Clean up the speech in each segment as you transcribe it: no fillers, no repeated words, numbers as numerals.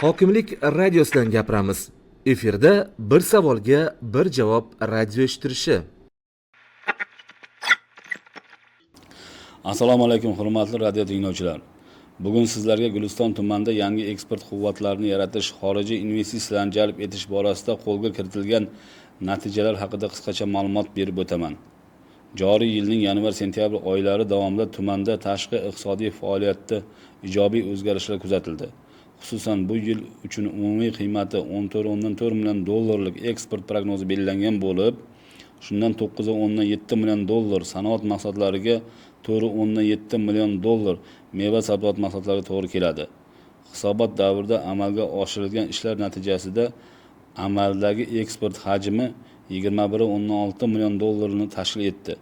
Hokimlik radiosidan gapiramiz. Efirda bir savolga bir javob radio eshittirishi. Assalomu alaykum hurmatli radio tinglovchilar. Bugun sizlarga Guliston tumanida yangi eksport quvvatlarini yaratish, xorijiy investitsiyalarni jalb etish borasida qo'lga kiritilgan natijalar haqida qisqacha ma'lumot berib o'taman. Joriy yilning yanvar-sentyabr oylari davomida tumanda tashqi iqtisodiy faoliyatda ijobiy o'zgarishlar kuzatildi. Xususan bu yil uchun umumiy qiymati 14,4 million dollarlik eksport prognozi belgilangan bo'lib, shundan 9,7 million dollar sanoat mahsulotlariga 4,7 million dollar meva sabzavot mahsulotlariga to'g'ri keladi. Hisobot davrida amalga oshirilgan ishlar natijasida amaldagi eksport hajmi 21,6 million dollarni tashkil etdi.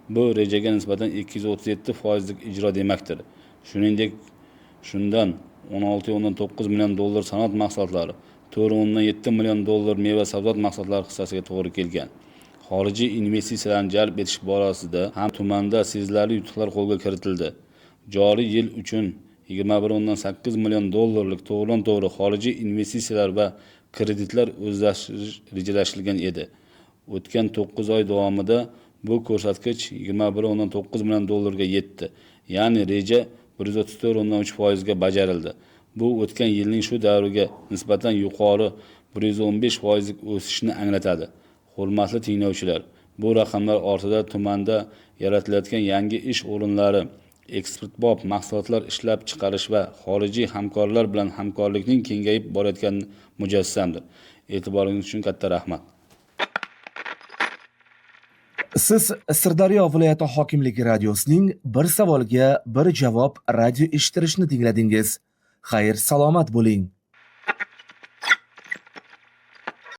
Bu rejaga nisbatan 237% ijro demakdir. Shuningdek, shundan 16,9 million dollar sanoat mahsulotlari, 4,7 million dollar meva sabzavot mahsulotlari hissasiga to'g'ri kelgan. Xorijiy investitsiyalarni jalb etish borasida ham tumanda sezilarli yutuqlar qo'lga kiritildi. Joriy yil uchun 21,8 million dollarlik to'g'ridan-to'g'ri xorijiy investitsiyalar va kreditlar o'zlashtirish rejalashtirilgan edi. O'tgan 9 oy davomida bu ko'rsatkich 21,9 million dollarga yetdi. Ya'ni reja 134,3% ga bajarildi. Bu o'tgan yilning shu davriga nisbatan yuqori 115% o'sishni anglatadi. Hurmatli tinglovchilar, bu raqamlar ortida tumanda yaratilayotgan yangi ish o'rinlari, eksportbop mahsulotlar ishlab chiqarish va xorijiy hamkorlar bilan hamkorlikning kengayib borayotgani mujassamdir. E'tiboringiz uchun katta rahmat. Siz Sirdaryo viloyati hokimligi radiosining bir savolga bir javob radio eshittirishni tingladingiz. Xayr, salomat bo'ling.